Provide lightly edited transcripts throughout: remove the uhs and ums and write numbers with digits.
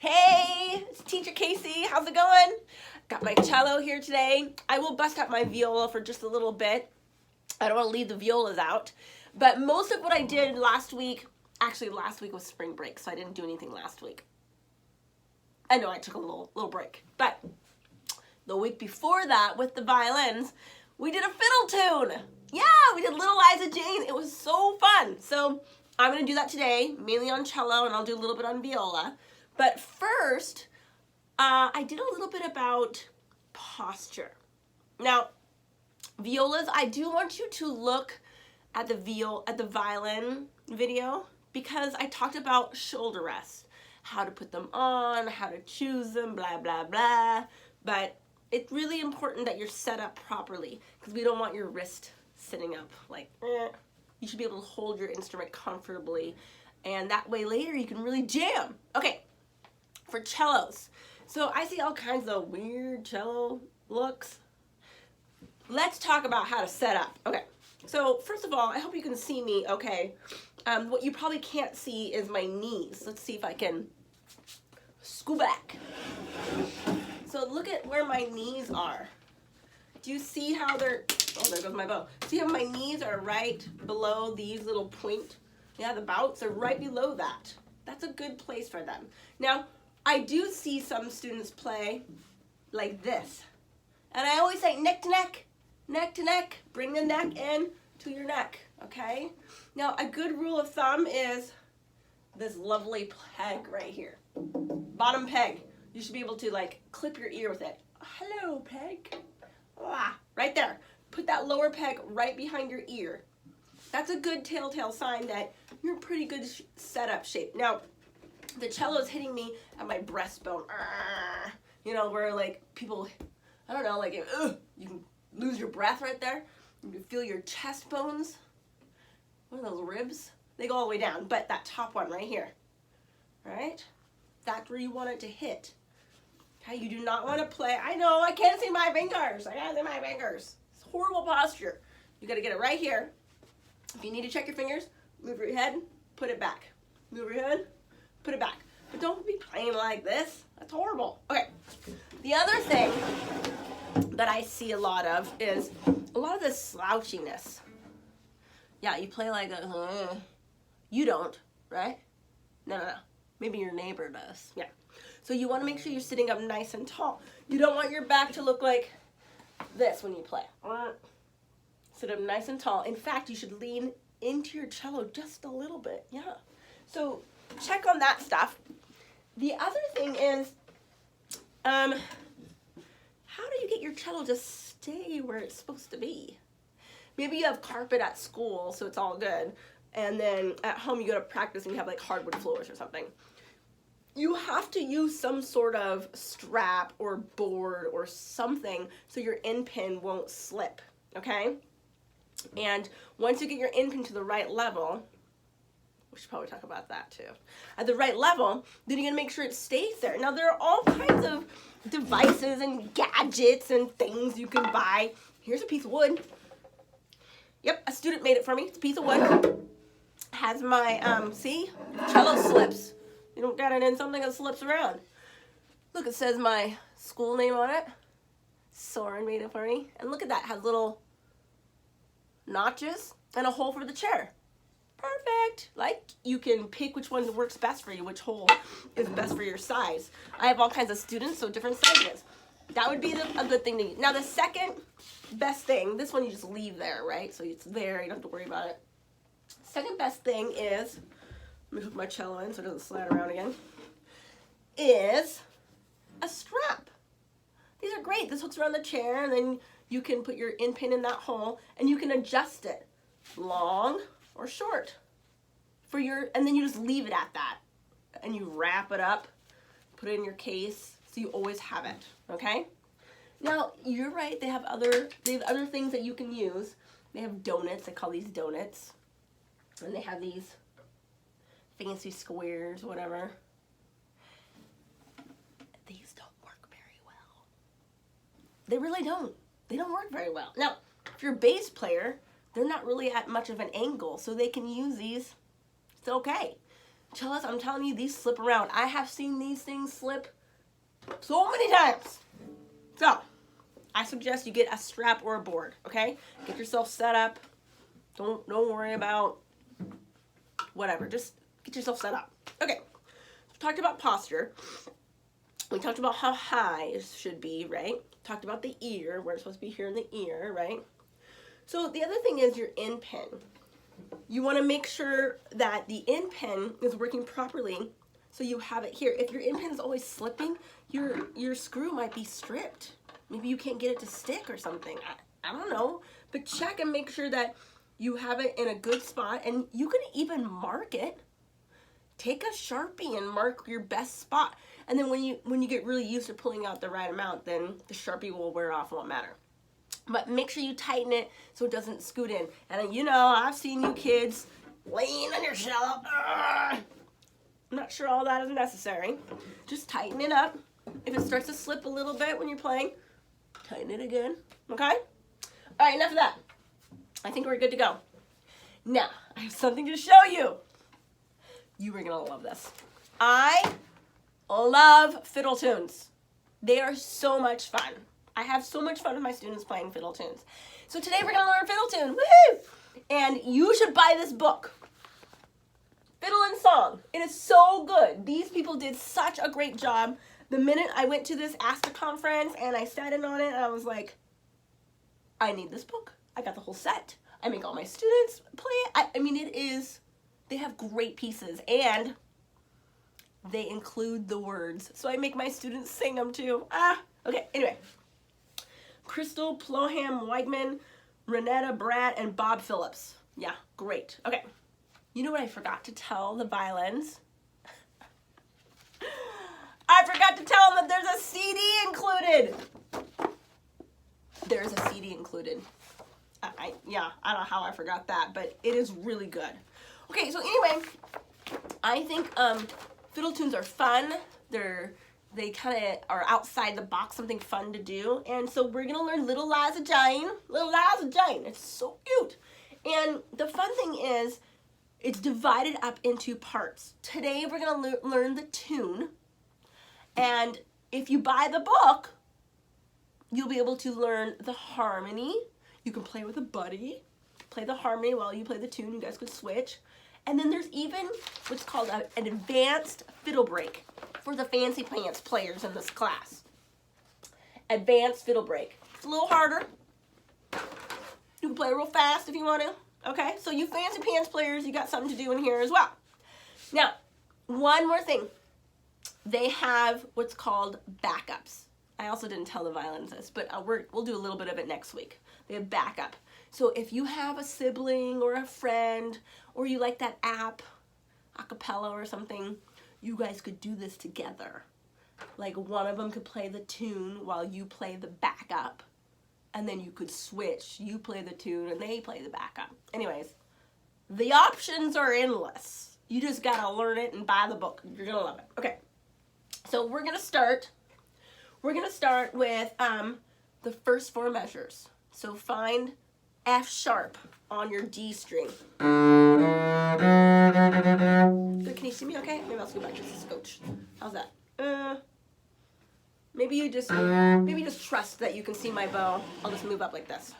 Hey, it's Teacher Casey. How's it going? Got my cello here today. I will bust out my viola for just a little bit. I don't want to leave the violas out. But most of what I did last week, actually last week was spring break, so I didn't do anything last week. I know I took a little break. But the week before that with the violins, we did a fiddle tune. Yeah, we did Little Liza Jane. It was so fun. So I'm going to do that today, mainly on cello, and I'll do a little bit on viola. But first, I did a little bit about posture. Now, violas, I do want you to look at the violin video because I talked about shoulder rest, how to put them on, how to choose them, blah, blah, blah. But it's really important that you're set up properly because we don't want your wrist sitting up like, You should be able to hold your instrument comfortably, and that way later you can really jam. Okay, for cellos. So I see all kinds of weird cello looks. Let's talk about how to set up. Okay, so first of all, I hope you can see me okay. What you probably can't see is my knees. Let's see if I can scoot back. So look at where my knees are. Do you see how they're, oh, there goes my bow. See how my knees are right below these little point? Yeah, the bouts are right below that. That's a good place for them. Now, I do see some students play like this. And I always say neck to neck, neck to neck. Bring the neck in to your neck, okay? Now, a good rule of thumb is this lovely peg right here. Bottom peg. You should be able to like clip your ear with it. Hello, peg. Right there. Put that lower peg right behind your ear. That's a good telltale sign that you're in pretty good setup shape. Now, the cello is hitting me at my breastbone. You know, where like people, I don't know, like you can lose your breath right there. You can feel your chest bones. What are those ribs? They go all the way down, but that top one right here, right? That's where you want it to hit. Okay, you do not want to play. I know, I can't see my fingers. I can't see my fingers. It's horrible posture. You got to get it right here. If you need to check your fingers, move your head, put it back. Move your head, put it back. But don't be playing like this. That's horrible. Okay, the other thing that I see a lot of is a lot of this slouchiness. Yeah, you play like a, you don't, right? No. Maybe your neighbor does. Yeah. So you want to make sure you're sitting up nice and tall. You don't want your back to look like this when you play. Sit up nice and tall. In fact, you should lean into your cello just a little bit. Yeah. So check on that stuff. The other thing is, how do you get your cello to stay where it's supposed to be? Maybe you have carpet at school, so it's all good. And then at home you go to practice and you have like hardwood floors or something. You have to use some sort of strap or board or something so your end pin won't slip, okay? And once you get your end pin to the right level, we should probably talk about that too. At the right level, then you're gonna make sure it stays there. Now there are all kinds of devices and gadgets and things you can buy. Here's a piece of wood. Yep, a student made it for me. It's a piece of wood. Has my, see? Cello slips. You don't got it in something that slips around. Look, it says my school name on it. Soren made it for me. And look at that, it has little notches and a hole for the chair. Perfect. Like, you can pick which one works best for you, which hole is best for your size. I have all kinds of students, so different sizes. That would be a good thing to use. Now, the second best thing, this one you just leave there, right? So it's there, you don't have to worry about it. Second best thing is, let me hook my cello in so it doesn't slide around again, is a strap. These are great. This hooks around the chair, and then you can put your end pin in that hole, and you can adjust it long or short for your, and then you just leave it at that, and you wrap it up, put it in your case, so you always have it, okay? Now, you're right, they have other things that you can use. They have donuts, they call these donuts, and they have these fancy squares, whatever. These don't work very well. They really don't. They don't work very well. Now, if you're a bass player, they're not really at much of an angle, so they can use these. It's okay. Cellists, I'm telling you, these slip around. I have seen these things slip so many times. So, I suggest you get a strap or a board, okay? Get yourself set up. Don't worry about whatever. Just get yourself set up. Okay. We talked about posture. We talked about how high it should be, right? Talked about the ear, where it's supposed to be here in the ear, right? So the other thing is your end pin. You want to make sure that the end pin is working properly, so you have it here. If your end pin is always slipping, your screw might be stripped. Maybe you can't get it to stick or something. I don't know. But check and make sure that you have it in a good spot, and you can even mark it. Take a Sharpie and mark your best spot. And then when you get really used to pulling out the right amount, then the Sharpie will wear off, won't matter. But make sure you tighten it so it doesn't scoot in. And you know, I've seen you kids lean on your cello. I'm not sure all that is necessary. Just tighten it up. If it starts to slip a little bit when you're playing, tighten it again, okay? All right, enough of that. I think we're good to go. Now, I have something to show you. You are gonna love this. I love fiddle tunes. They are so much fun. I have so much fun with my students playing fiddle tunes. So today we're gonna learn fiddle tune, woohoo! And you should buy this book, Fiddle and Song. It is so good. These people did such a great job. The minute I went to this ASTA conference and I sat in on it, I was like, I need this book. I got the whole set. I make all my students play it. I mean, they have great pieces, and they include the words. So I make my students sing them too. Okay, anyway. Crystal Ploham Weigman, Renetta Bratt, and Bob Phillips. Yeah, great. Okay. You know what I forgot to tell the violins? I forgot to tell them that there's a CD included. There's a CD included. I don't know how I forgot that, but it is really good. Okay, so anyway, I think fiddle tunes are fun. They kind of are outside the box, something fun to do. And so we're gonna learn Little Liza Jane. Little Liza Jane. It's so cute. And the fun thing is, it's divided up into parts. Today we're gonna learn the tune. And if you buy the book, you'll be able to learn the harmony. You can play with a buddy, play the harmony while you play the tune. You guys could switch. And then there's even what's called an advanced fiddle break for the fancy pants players in this class. Advanced fiddle break. It's a little harder. You can play real fast if you want to. Okay, so you fancy pants players, you got something to do in here as well. Now, one more thing. They have what's called backups. I also didn't tell the violins this, but we'll do a little bit of it next week. They have backup. So if you have a sibling or a friend, or you like that app, acapella or something, you guys could do this together. Like one of them could play the tune while you play the backup, and then you could switch. You play the tune and they play the backup. Anyways, the options are endless. You just gotta learn it and buy the book. You're gonna love it. Okay, so we're gonna start with the first four measures. So find F sharp on your D string. Good, can you see me okay? Maybe I'll scoot back just a scotch. How's that? Maybe you just trust that you can see my bow. I'll just move up like this.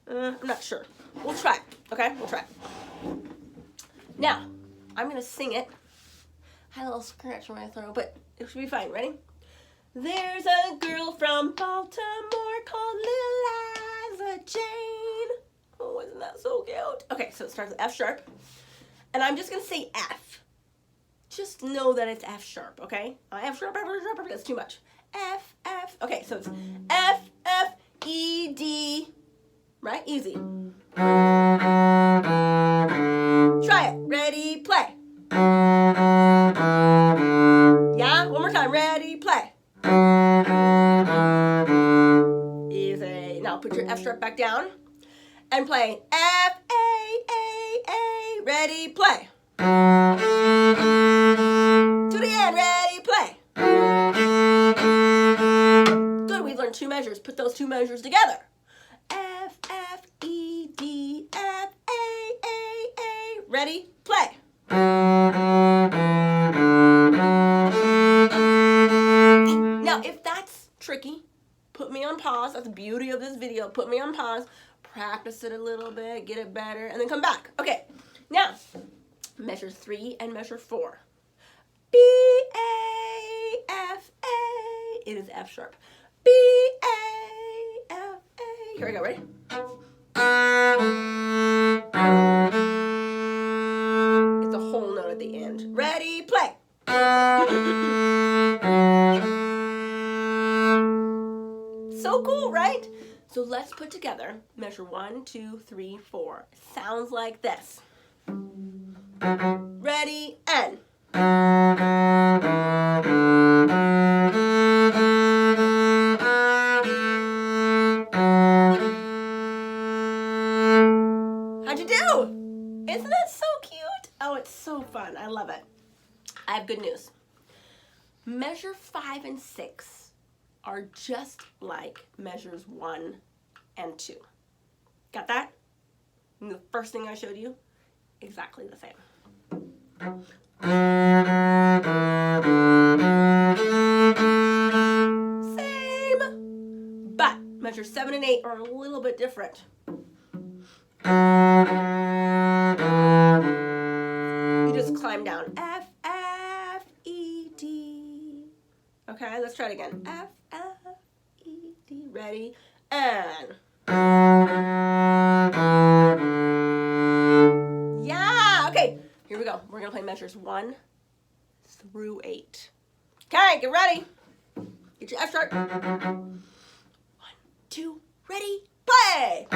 I'm not sure. We'll try, okay? We'll try. Now, I'm gonna sing it. I had a little scratch on my throat, but it should be fine. Ready? There's a girl from Baltimore called Little Liza Jane. Oh, isn't that so cute? Okay, so it starts with F sharp. And I'm just going to say F. Just know that it's F sharp, okay? F sharp, that's too much. F, F. Okay, so it's F, F, E, D. Right? Easy. Try it. Ready, play. Yeah? One more time. Ready, play. Easy. Now put your F sharp back down and play F, A, A, A. Ready, play. To the end. Ready, play. Good. We've learned two measures. Put those two measures together. F, F, E, D, F, A, A, A. Ready, play. Now, if that's tricky, put me on pause. That's the beauty of this video. Put me on pause. Practice it a little bit. Get it better. And then come back. Okay. Now, measure 3 and measure 4. B, A, F, A. It is F sharp. B, A, F, A. Here we go. Ready? It's a whole note at the end. Ready? Play. So cool, right? So let's put together measure 1, 2, 3, 4. Sounds like this. Ready, and. How'd you do? Isn't that so cute? Oh, it's so fun. I love it. I have good news. Measure 5 and 6 are just like measures 1 and 2. Got that? And the first thing I showed you, exactly the same. Same, but measure 7 and 8 are a little bit different. You just climb down. F, F, E, D. Okay, let's try it again. F, F, E, D. Ready? And. Yeah, okay. Here we go. We're going to play measures 1 through 8. Okay, get ready. Get your F sharp. 1, 2, ready, play.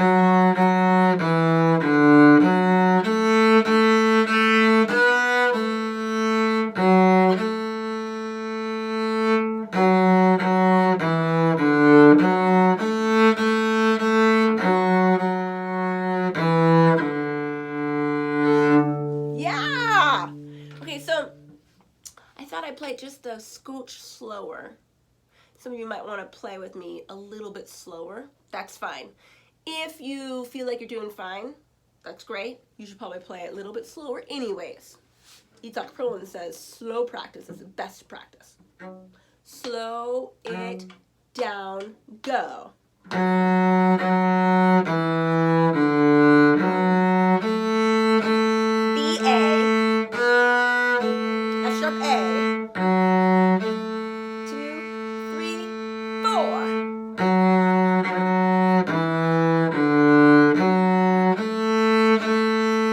Yeah. Okay, so I thought I'd play just a scooch slower. Some of you might want to play with me a little bit slower. That's fine. If you feel like you're doing fine, that's great. You should probably play it a little bit slower anyways. Itzhak Perlin says slow practice is the best practice. Slow it down, go. B, A, F sharp A. 2, 3, 4.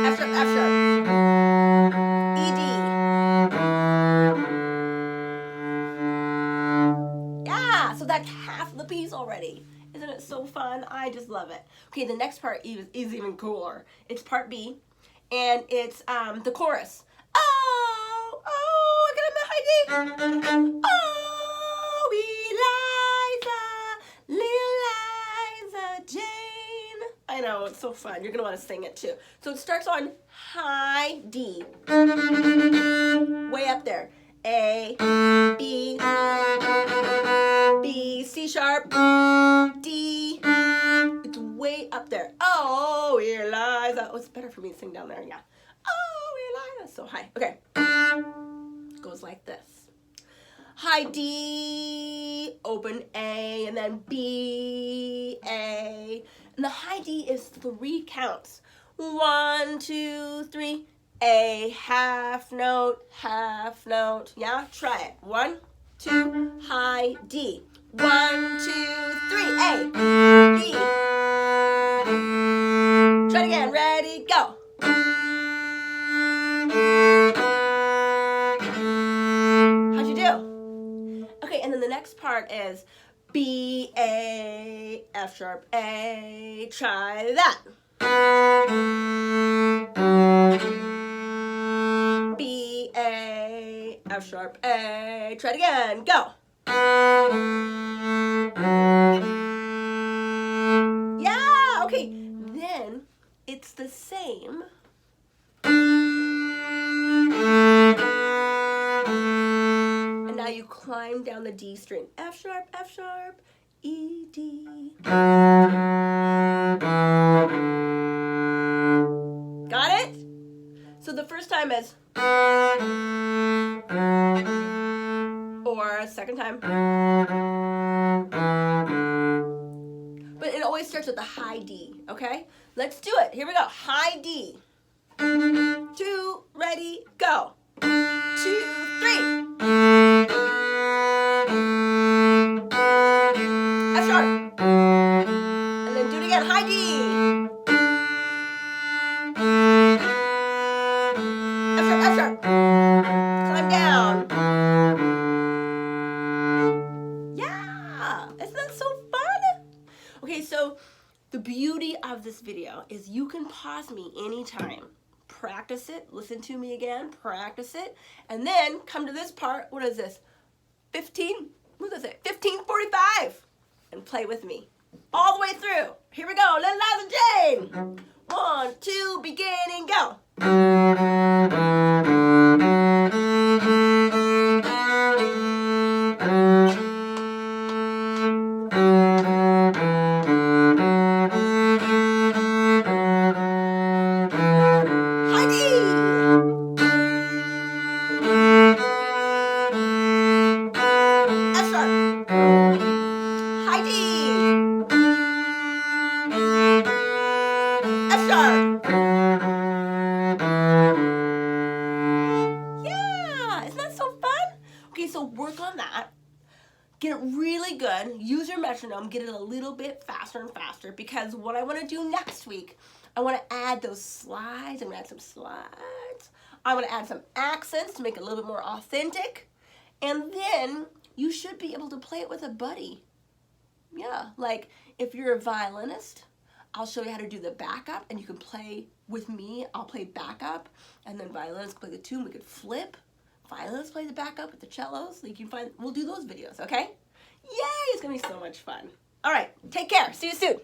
F sharp, F sharp. E, D. Yeah, so that's half the piece already. Isn't it so fun? I just love it. Okay, the next part is even cooler. It's part B, and it's the chorus. Oh, I got a high D. Oh, Little Liza Jane. I know, it's so fun. You're going to want to sing it too. So it starts on high D. Way up there. A, B, B, C sharp, D. It's way up there. Oh, Eliza. Oh, it's better for me to sing down there, yeah. Oh, Eliza. So high. Okay. It goes like this. High D, open A, and then B, A. And the high D is 3 counts. 1, 2, 3. A, half note, half note. Yeah, try it. 1, 2, high D. 1, 2, 3, A, B. Try it again. Ready, go. How'd you do? Okay, and then the next part is B, A, F sharp, A. Try that. B, A, F sharp, A. Try it again. Go. Yeah, okay. Then it's the same. And now you climb down the D string. F sharp, E, D. Got it? So the first time is Or second time. But it always starts with the high D, okay? Let's do it. Here we go. High D. 2, ready, go. 2, 3. F sharp. And then do it again. High D. F sharp, F sharp. Climb down. Yeah. Isn't that so fun? Okay, so the beauty of this video is you can pause me anytime. Practice it, listen to me again, practice it, and then come to this part. What is this? 15:45, and play with me all the way through. Here we go. Little Liza Jane. 1, 2, beginning, go. Yeah, isn't that so fun? Okay, so work on that. Get it really good. Use your metronome. Get it a little bit faster and faster, because what I want to do next week, I want to add those slides. I'm going to add some slides. I want to add some accents to make it a little bit more authentic. And then you should be able to play it with a buddy. Yeah, like if you're a violinist, I'll show you how to do the backup, and you can play with me. I'll play backup, and then violinists play the tune. We could flip. Violinists play the backup with the cellos. You can find. We'll do those videos, okay? Yay! It's gonna be so much fun. All right, take care. See you soon.